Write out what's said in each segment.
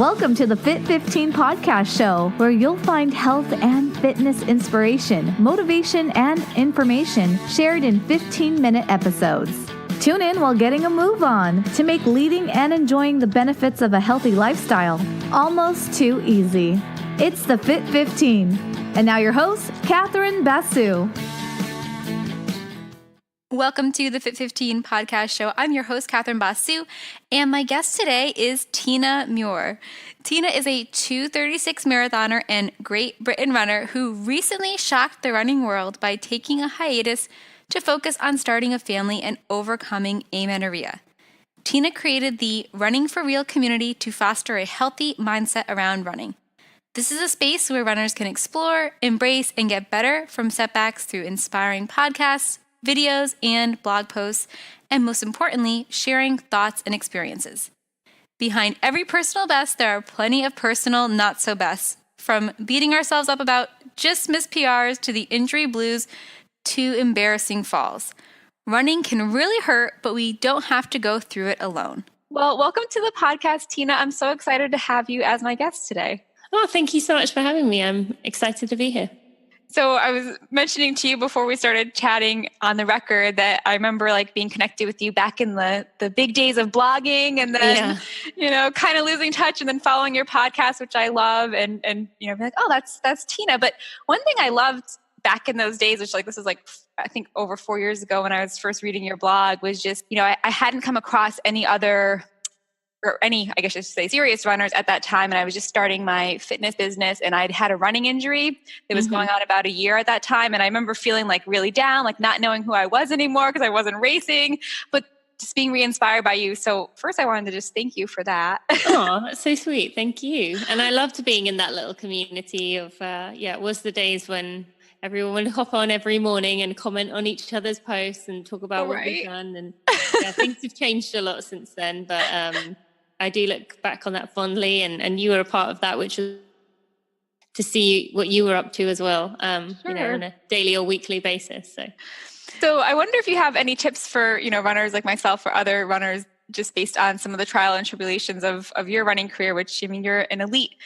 Welcome to the Fit 15 podcast show, where you'll find health and fitness inspiration, motivation, and information shared in 15-minute episodes. Tune in while getting a move on to make leading and enjoying the benefits of a healthy lifestyle almost too easy. It's the Fit 15. And now your host, Catherine Basu. Welcome to the Fit 15 podcast show. I'm your host, Catherine Basu, and my guest today is Tina Muir. Tina is a 2:36 marathoner and Great Britain runner who recently shocked the running world by taking a hiatus to focus on starting a family and overcoming amenorrhea. Tina created the Running for Real community to foster a healthy mindset around running. This is a space where runners can explore, embrace, and get better from setbacks through inspiring podcasts, videos, and blog posts, and most importantly, sharing thoughts and experiences. Behind every personal best, there are plenty of personal not-so-bests, from beating ourselves up about just missed PRs to the injury blues to embarrassing falls. Running can really hurt, but we don't have to go through it alone. Well, welcome to the podcast, Tina. I'm so excited to have you as my guest today. Oh, thank you so much for having me. I'm excited to be here. So I was mentioning to you before we started chatting on the record that I remember being connected with you back in the big days of blogging, and then, kind of losing touch, and then following your podcast, which I love, and be like, oh, that's Tina. But one thing I loved back in those days, which this is I think over 4 years ago when I was first reading your blog, was just, I hadn't come across any other, or any, I guess I should say, serious runners at that time. And I was just starting my fitness business, and I'd had a running injury that was going on about a year at that time. And I remember feeling really down, not knowing who I was anymore because I wasn't racing, but just being re-inspired by you. So first I wanted to just thank you for that. Oh, that's so sweet. Thank you. And I loved being in that little community of, it was the days when everyone would hop on every morning and comment on each other's posts and talk about what we've done. And things have changed a lot since then, but, I do look back on that fondly, and you were a part of that, which was to see what you were up to as well, on a daily or weekly basis. So I wonder if you have any tips for, runners like myself or other runners, just based on some of the trial and tribulations of your running career, which, you're an elite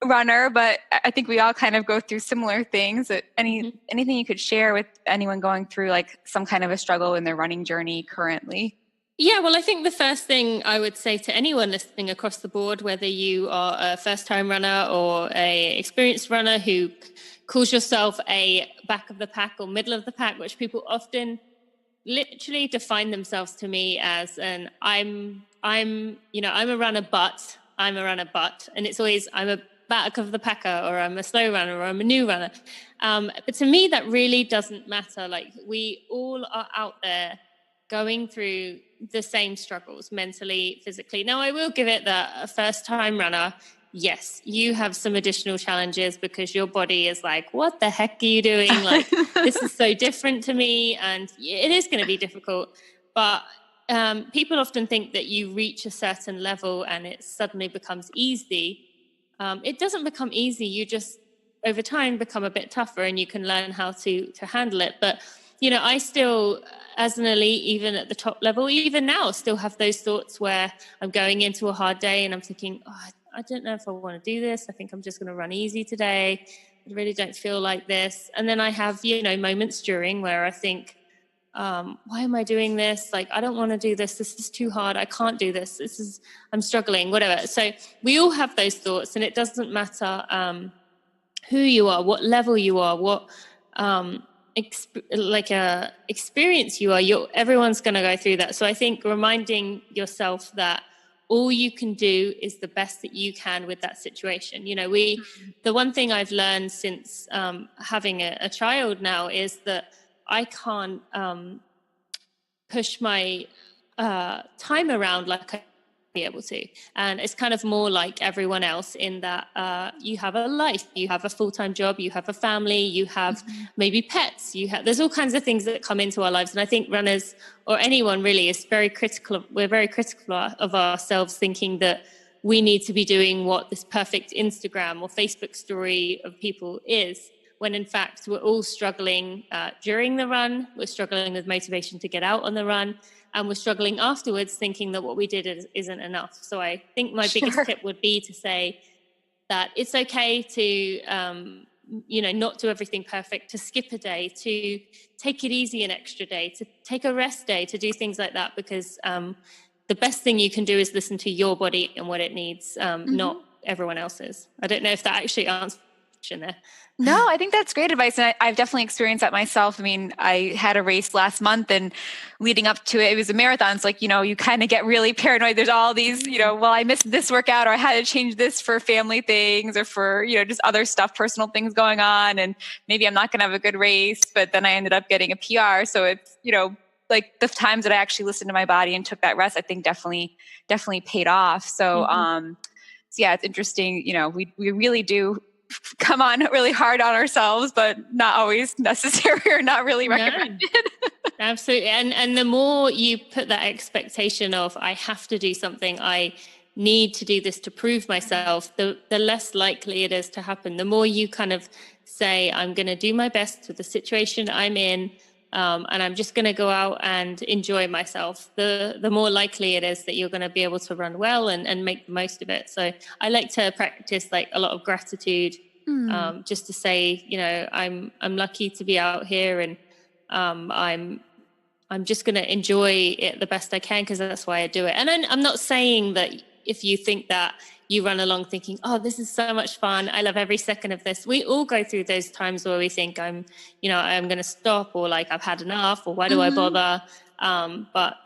runner, but I think we all kind of go through similar things. Anything you could share with anyone going through some kind of a struggle in their running journey currently? Yeah, well, I think the first thing I would say to anyone listening across the board, whether you are a first-time runner or a experienced runner who calls yourself a back of the pack or middle of the pack, which people often literally define themselves to me as I'm a runner, but I'm a runner, but, and it's always I'm a back of the packer, or I'm a slow runner, or I'm a new runner. But to me, that really doesn't matter. We all are out there going through the same struggles mentally, physically. Now, I will give it that a first-time runner, yes, you have some additional challenges because your body is what the heck are you doing? This is so different to me, and it is going to be difficult. But people often think that you reach a certain level and it suddenly becomes easy. It doesn't become easy. You just, over time, become a bit tougher, and you can learn how to handle it. But I still, as an elite, even at the top level, even now, still have those thoughts where I'm going into a hard day and I'm thinking, I don't know if I want to do this. I think I'm just going to run easy today. I really don't feel like this. And then I have, moments during where I think, why am I doing this? I don't want to do this. This is too hard. I can't do this. I'm struggling, whatever. So we all have those thoughts, and it doesn't matter who you are, what level you are, what experience you are. Everyone's going to go through that. So I think reminding yourself that all you can do is the best that you can with that situation. The one thing I've learned since having a child now is that I can't push my time around like I be able to. And it's kind of more like everyone else in that you have a life, you have a full-time job, you have a family, you have maybe pets, there's all kinds of things that come into our lives. And I think runners, or anyone really, is very critical. We're very critical of ourselves, thinking that we need to be doing what this perfect Instagram or Facebook story of people is, when in fact we're all struggling during the run. We're struggling with motivation to get out on the run. and we're struggling afterwards, thinking that what we did isn't enough. So I think my biggest tip would be to say that it's okay to, not do everything perfect, to skip a day, to take it easy an extra day, to take a rest day, to do things like that, because the best thing you can do is listen to your body and what it needs, not everyone else's. I don't know if that actually answers the question there. No, I think that's great advice. And I've definitely experienced that myself. I mean, I had a race last month, and leading up to it, it was a marathon. It's like, you kind of get really paranoid. There's all these, well, I missed this workout, or I had to change this for family things, or for, just other stuff, personal things going on. And maybe I'm not going to have a good race, but then I ended up getting a PR. So it's, like the times that I actually listened to my body and took that rest, I think definitely paid off. So, so yeah, it's interesting. We really do come on really hard on ourselves, but not always necessary or not really recommended. No, absolutely. And the more you put that expectation of, I have to do something, I need to do this to prove myself, the less likely it is to happen. The more you kind of say, I'm going to do my best with the situation I'm in, and I'm just going to go out and enjoy myself, the more likely it is that you're going to be able to run well and make the most of it. So I like to practice like a lot of gratitude, just to say, I'm lucky to be out here, and I'm just going to enjoy it the best I can, because that's why I do it. And I'm not saying that if you think that you run along thinking, oh, this is so much fun, I love every second of this. We all go through those times where we think I'm going to stop, or like I've had enough, or why do I bother? But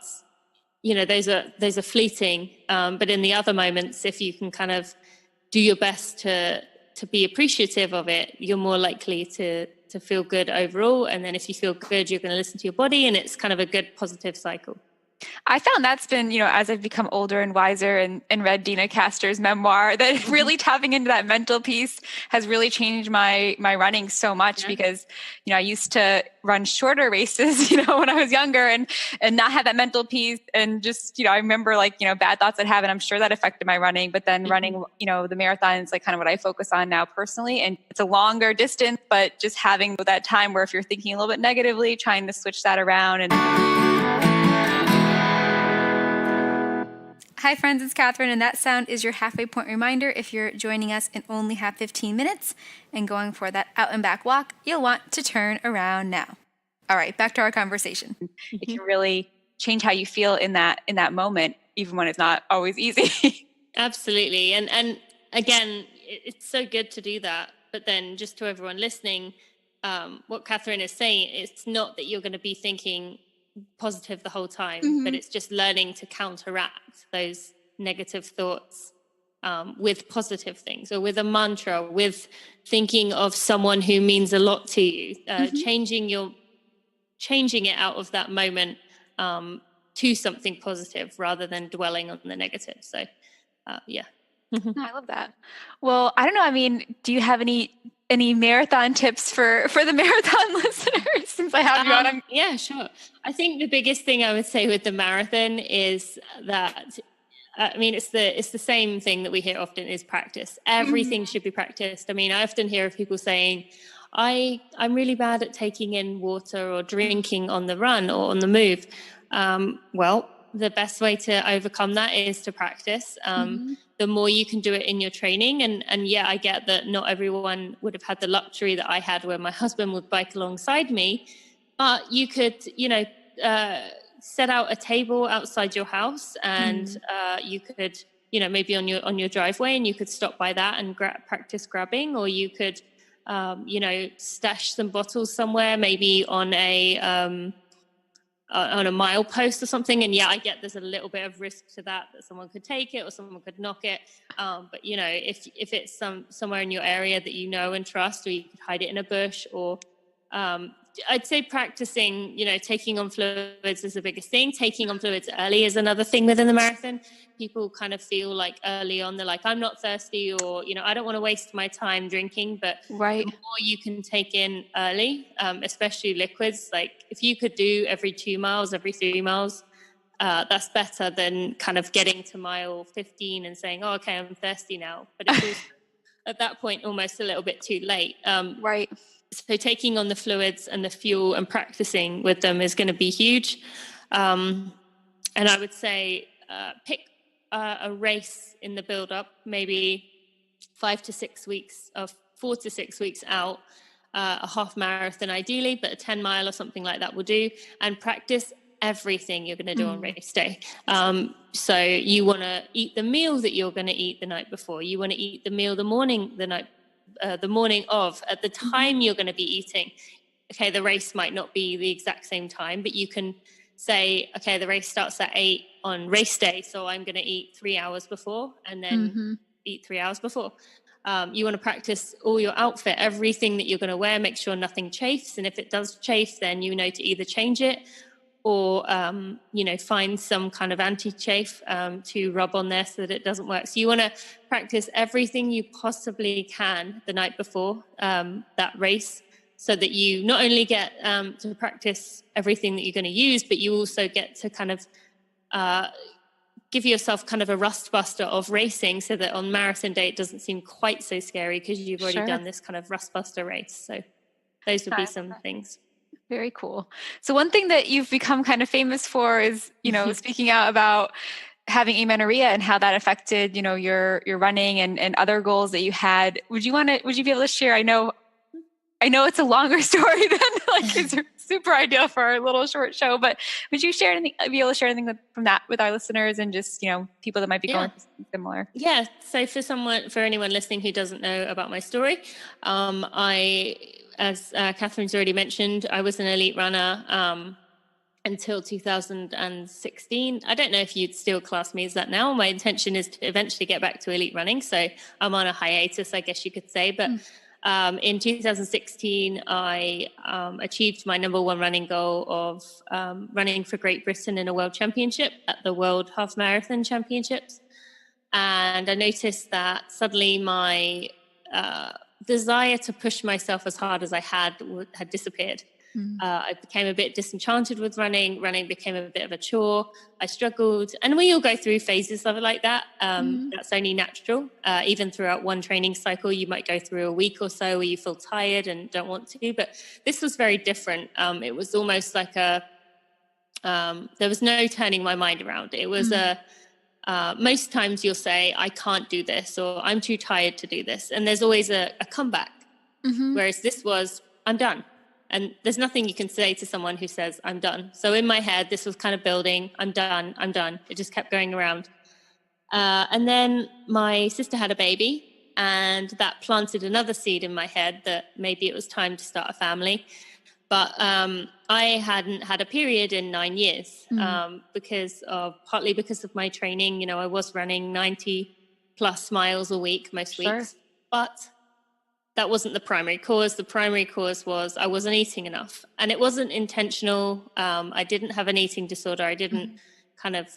those are fleeting. But in the other moments, if you can kind of do your best to be appreciative of it, you're more likely to feel good overall. And then if you feel good, you're going to listen to your body, and it's kind of a good positive cycle. I found that's been, as I've become older and wiser and read Dina Castor's memoir, that really tapping into that mental piece has really changed my running so much, because, I used to run shorter races, when I was younger, and not have that mental piece. And just, I remember like, bad thoughts I'd have, and I'm sure that affected my running. But then running, the marathon is like kind of what I focus on now personally. And it's a longer distance, but just having that time where if you're thinking a little bit negatively, trying to switch that around. Hi friends, it's Catherine, and that sound is your halfway point reminder. If you're joining us and only have 15 minutes and going for that out and back walk, you'll want to turn around now. All right, back to our conversation. It can really change how you feel in that moment, even when it's not always easy. Absolutely. And again, it's so good to do that. But then just to everyone listening, what Catherine is saying, it's not that you're going to be thinking positive the whole time, but it's just learning to counteract those negative thoughts with positive things, or with a mantra, with thinking of someone who means a lot to you, changing it out of that moment to something positive rather than dwelling on the negative. So yeah. I love that. Well, I don't know. I mean, do you have any marathon tips for the marathon listeners, since I have you on? Yeah, sure. I think the biggest thing I would say with the marathon is that, it's the same thing that we hear often, is practice. Everything should be practiced. I mean, I often hear of people saying, I'm really bad at taking in water or drinking on the run or on the move. Well, the best way to overcome that is to practice. The more you can do it in your training. And yeah, I get that not everyone would have had the luxury that I had, where my husband would bike alongside me, but you could, set out a table outside your house, and you could, maybe on your driveway, and you could stop by that and practice grabbing, or you could, stash some bottles somewhere, maybe on a milepost or something. And yeah, I get there's a little bit of risk to that someone could take it or someone could knock it. But if it's somewhere in your area that you know and trust, or you could hide it in a bush, or I'd say practicing, taking on fluids is the biggest thing. Taking on fluids early is another thing within the marathon. People kind of feel like early on, they're like, I'm not thirsty, or, I don't want to waste my time drinking. But right. The more you can take in early, especially liquids, like if you could do every 2 miles, every 3 miles, that's better than kind of getting to mile 15 and saying, oh, okay, I'm thirsty now. But it's also at that point almost a little bit too late. Right. So taking on the fluids and the fuel and practicing with them is going to be huge. And I would say pick a race in the build-up, maybe 4 to 6 weeks out, a half marathon ideally, but a 10-mile or something like that will do, and practice everything you're going to do on race day. So you want to eat the meal that you're going to eat the night before. You want to eat the meal the morning of, at the time you're going to be eating. Okay, the race might not be the exact same time, but you can say, okay, the race starts at 8 on race day, so I'm going to eat 3 hours before, and then eat 3 hours before. You want to practice all your outfit, everything that you're going to wear, make sure nothing chafes. And if it does chafe, then you know to either change it or, find some kind of anti-chafe to rub on there so that it doesn't work. So you want to practice everything you possibly can the night before that race, so that you not only get to practice everything that you're going to use, but you also get to kind of give yourself kind of a rust buster of racing, so that on marathon day it doesn't seem quite so scary because you've already done this kind of rust buster race. So those would be some things. Very cool. So one thing that you've become kind of famous for is, speaking out about having amenorrhea and how that affected, your running and other goals that you had. Would you be able to share? I know it's a longer story than it's super ideal for our little short show, but would you be able to share anything from that with our listeners and just, people that might be going through something similar? Yeah. So for anyone listening who doesn't know about my story, as Catherine's already mentioned, I was an elite runner until 2016. I don't know if you'd still class me as that now. My intention is to eventually get back to elite running. So I'm on a hiatus, I guess you could say. But in 2016, I achieved my number one running goal of running for Great Britain in a world championship at the World Half Marathon Championships. And I noticed that suddenly my desire to push myself as hard as I had disappeared. I became a bit disenchanted with running. Running became a bit of a chore. I struggled. And we all go through phases of it like that. That's only natural. Even throughout one training cycle, you might go through a week or so where you feel tired and don't want to. But this was very different. It was almost like there was no turning my mind around. It was most times you'll say, I can't do this, or I'm too tired to do this. And there's always a comeback. Whereas this was, I'm done. And there's nothing you can say to someone who says, I'm done. So in my head, this was kind of building, I'm done. It just kept going around. And then my sister had a baby, and that planted another seed in my head that maybe it was time to start a family. But I hadn't had a period in 9 years partly because of my training. I was running 90 plus miles a week most weeks, but that wasn't the primary cause. The primary cause was I wasn't eating enough, and it wasn't intentional. I didn't have an eating disorder. I didn't kind of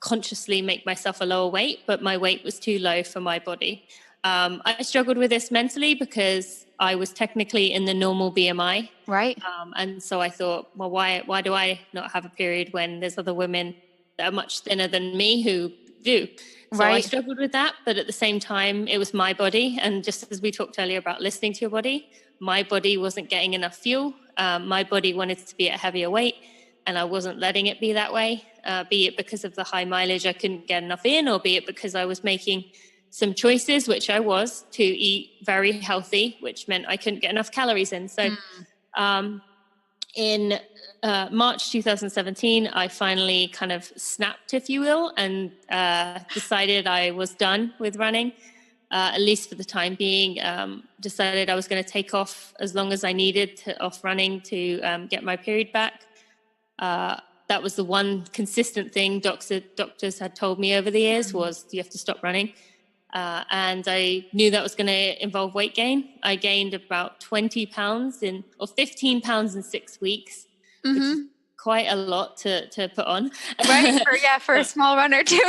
consciously make myself a lower weight, but my weight was too low for my body. I struggled with this mentally because I was technically in the normal BMI. Right. And so I thought, well, why do I not have a period when there's other women that are much thinner than me who do? So I struggled with that. But at the same time, it was my body. And just as we talked earlier about listening to your body, my body wasn't getting enough fuel. My body wanted to be at a heavier weight, and I wasn't letting it be that way, be it because of the high mileage I couldn't get enough in, or be it because I was making some choices, which I was, to eat very healthy, which meant I couldn't get enough calories in. So in March 2017, I finally kind of snapped, if you will, and decided I was done with running, at least for the time being. Decided I was going to take off as long as I needed off running to get my period back. That was the one consistent thing doctors had told me over the years was you have to stop running. And I knew that was going to involve weight gain. I gained about 20 pounds 15 pounds in 6 weeks, which is quite a lot to put on. Right. For a small runner too.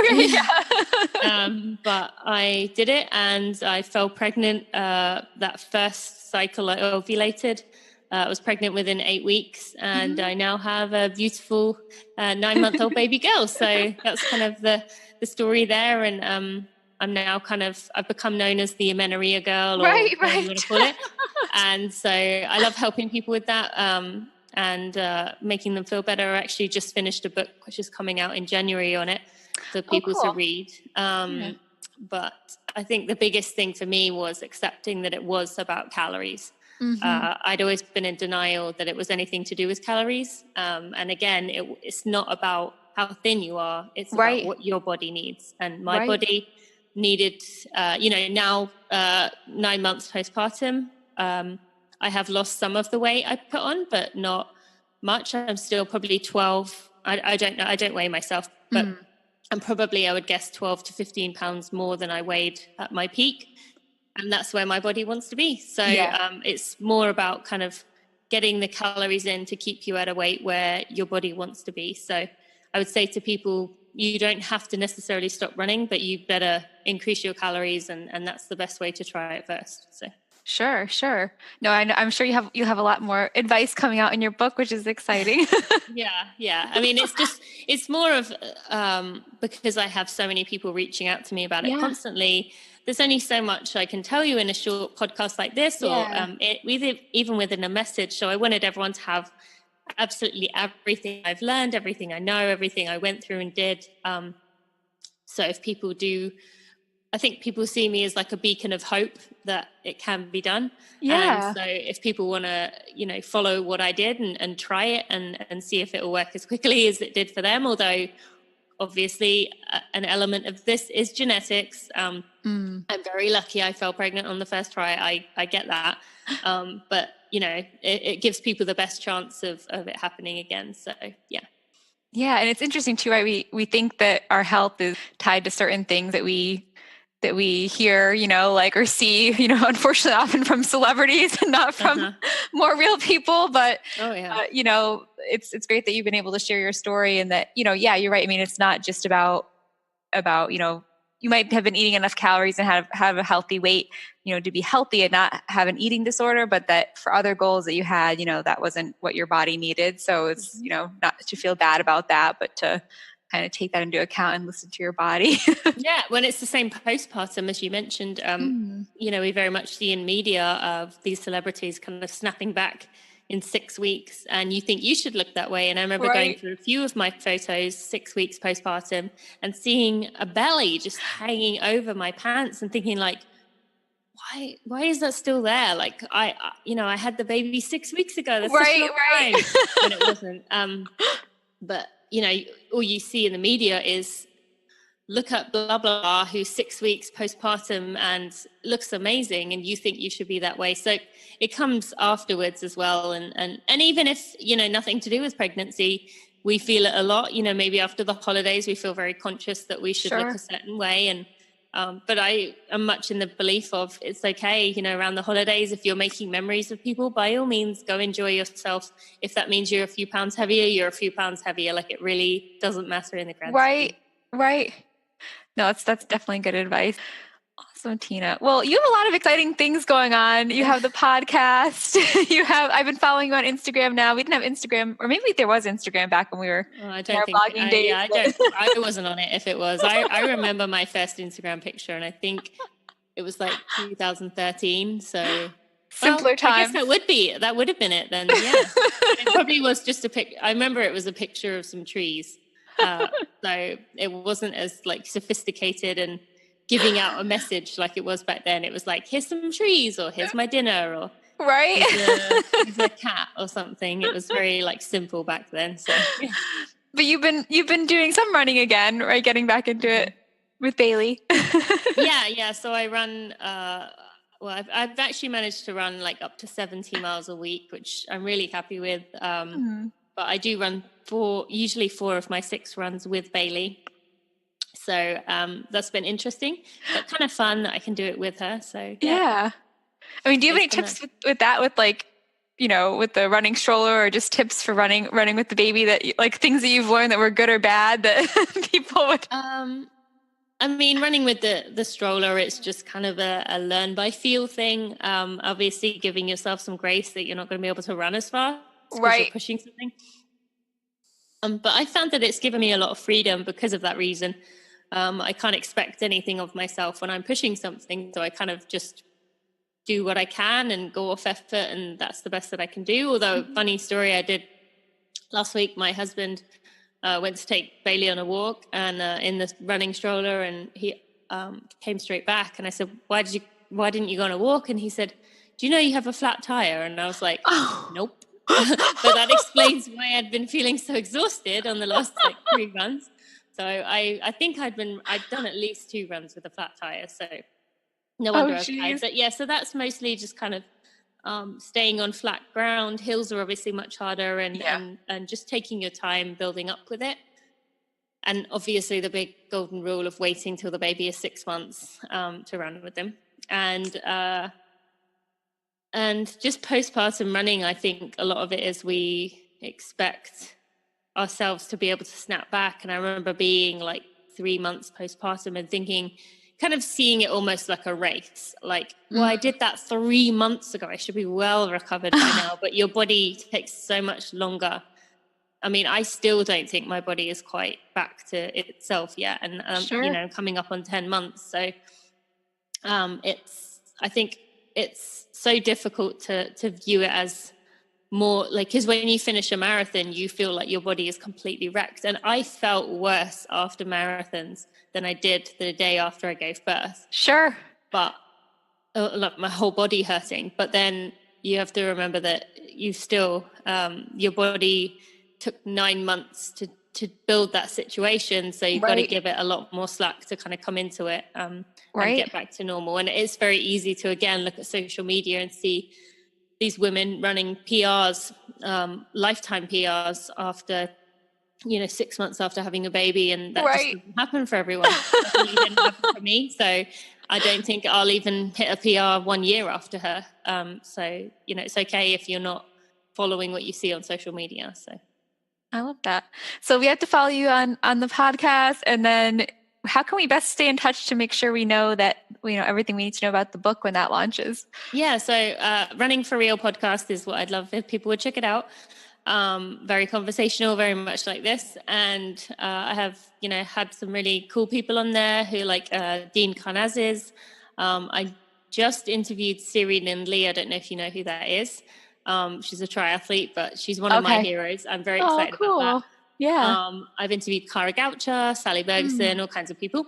But I did it, and I fell pregnant. That first cycle I ovulated. I was pregnant within 8 weeks, and I now have a beautiful 9-month-old baby girl. So that's kind of the story there. And I'm now I've become known as the amenorrhea girl, or whatever you want to call it. And so I love helping people with that. and making them feel better. I actually just finished a book which is coming out in January on it for people to read. But I think the biggest thing for me was accepting that it was about calories. I'd always been in denial that it was anything to do with calories. And again, it's not about how thin you are. It's about what your body needs. And my body needed, now 9 months postpartum, I have lost some of the weight I put on, but not much. I'm still probably 12. I don't know. I don't weigh myself, but I'm probably, I would guess, 12 to 15 pounds more than I weighed at my peak. And that's where my body wants to be. So it's more about kind of getting the calories in to keep you at a weight where your body wants to be. So I would say to people, you don't have to necessarily stop running, but you better increase your calories. And that's the best way to try it first. So. Sure. No, I'm sure you have a lot more advice coming out in your book, which is exciting. Yeah. I mean, it's more of because I have so many people reaching out to me about it constantly. There's only so much I can tell you in a short podcast like this, or even within a message. So I wanted everyone to have absolutely everything I've learned, everything I know, everything I went through and did. So if people do, I think people see me as like a beacon of hope that it can be done. Yeah. And so if people want to, follow what I did and try it and see if it will work as quickly as it did for them, although obviously an element of this is genetics. I'm very lucky I fell pregnant on the first try. I get that. But, it gives people the best chance of it happening again. So, yeah. Yeah. And it's interesting too, right? We think that our health is tied to certain things that we hear, or see, unfortunately often from celebrities and not from more real people. But, it's great that you've been able to share your story and that, you're right. I mean, it's not just about, you might have been eating enough calories and have a healthy weight, to be healthy and not have an eating disorder, but that for other goals that you had, that wasn't what your body needed. So it's, not to feel bad about that, but to kind of take that into account and listen to your body. Yeah, when it's the same postpartum as you mentioned, we very much see in media of these celebrities kind of snapping back in 6 weeks, and you think you should look that way. And I remember going through a few of my photos 6 weeks postpartum and seeing a belly just hanging over my pants and thinking like, why is that still there? Like I had the baby 6 weeks ago. That's such a long time. And it wasn't. But all you see in the media is look at blah, blah, blah, who's 6 weeks postpartum and looks amazing. And you think you should be that way. So it comes afterwards as well. And even if, nothing to do with pregnancy, we feel it a lot, maybe after the holidays, we feel very conscious that we should look a certain way. And, but I am much in the belief of it's okay, around the holidays, if you're making memories of people, by all means, go enjoy yourself. If that means you're a few pounds heavier, you're a few pounds heavier. Like it really doesn't matter in the grand scheme. Right. No, that's definitely good advice. Awesome, Tina. Well, you have a lot of exciting things going on. You have the podcast. I've been following you on Instagram now. We didn't have Instagram, or maybe there was Instagram back when we were in our blogging days. I wasn't on it if it was. I remember my first Instagram picture and I think it was like 2013. So simpler times. I guess that would have been it then. Yeah. It probably was just a pic. I remember it was a picture of some trees. So it wasn't as like sophisticated and giving out a message like it was back then. It was like, here's some trees, or here's my dinner, or here's a cat or something. It was very like simple back then. So but you've been doing some running again, right? Getting back into it with Bailey. yeah. So I run I've actually managed to run like up to 70 miles a week, which I'm really happy with. But I do run usually 4 of my 6 runs with Bailey. So that's been interesting, but kind of fun that I can do it with her. So yeah. I mean, do you have any tips with that, with like, with the running stroller, or just tips for running with the baby, that like things that you've learned that were good or bad that people would? I mean, running with the stroller, it's just kind of a learn by feel thing. Obviously giving yourself some grace that you're not going to be able to run as fast because you're pushing something. But I found that it's given me a lot of freedom because of that reason. I can't expect anything of myself when I'm pushing something. So I kind of just do what I can and go off effort, and that's the best that I can do. Although, funny story, I did last week, my husband went to take Bailey on a walk and in the running stroller, and he came straight back, and I said, why didn't you go on a walk? And he said, do you know you have a flat tire? And I was like, nope. But that explains why I'd been feeling so exhausted on the last 3 runs. So I think I'd done at least 2 runs with a flat tire. So no wonder I was tired. But yeah, so that's mostly just kind of staying on flat ground. Hills are obviously much harder, and just taking your time building up with it. And obviously the big golden rule of waiting till the baby is 6 months to run with them. And just postpartum running, I think a lot of it is we expect ourselves to be able to snap back. And I remember being like 3 months postpartum and thinking, kind of seeing it almost like a race. Like, well, I did that 3 months ago. I should be well recovered by now. But your body takes so much longer. I mean, I still don't think my body is quite back to itself yet. And, coming up on 10 months. So I think it's so difficult to view it as more like, because when you finish a marathon, you feel like your body is completely wrecked. And I felt worse after marathons than I did the day after I gave birth. Sure. But like my whole body hurting. But then you have to remember that you still, your body took 9 months to build that situation. So you've got to give it a lot more slack to kind of come into it and get back to normal. And it's very easy to, again, look at social media and see these women running PRs, lifetime PRs after, 6 months after having a baby. And that just doesn't happen for everyone. It didn't happen for me. So I don't think I'll even hit a PR 1 year after her. So, it's okay if you're not following what you see on social media. So I love that. So we have to follow you on the podcast, and then how can we best stay in touch to make sure we know that we know everything we need to know about the book when that launches? Yeah. So Running for Real podcast is what I'd love if people would check it out. Very conversational, very much like this. And I have, had some really cool people on there who like Dean Karnazes. I just interviewed Siri Lindley. I don't know if you know who that is. She's a triathlete, but she's one of my heroes. I'm very excited about that. Yeah. I've interviewed Cara Goucher, Sally Bergeson, all kinds of people.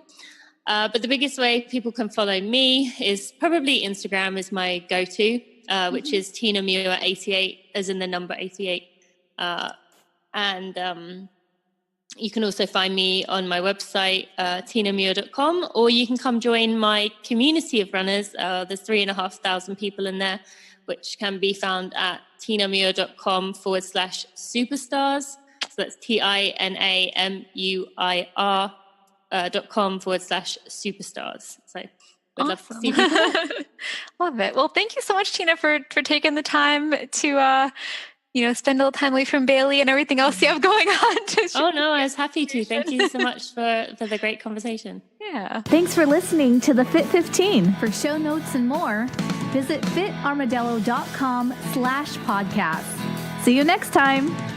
But the biggest way people can follow me is probably Instagram is my go-to, which is Tina Muir 88, as in the number 88. And you can also find me on my website, tinamuir.com, or you can come join my community of runners. There's 3,500 people in there, which can be found at tinamuir.com/superstars. So that's TINAMUIR.com/superstars. So we'd love to see people. Love it. Well, thank you so much, Tina, for taking the time to spend a little time away from Bailey and everything else you have going on. No, I was happy to. Thank you so much for the great conversation. Yeah. Thanks for listening to the Fit 15. For show notes and more, visit fitarmadillo.com/podcast. See you next time.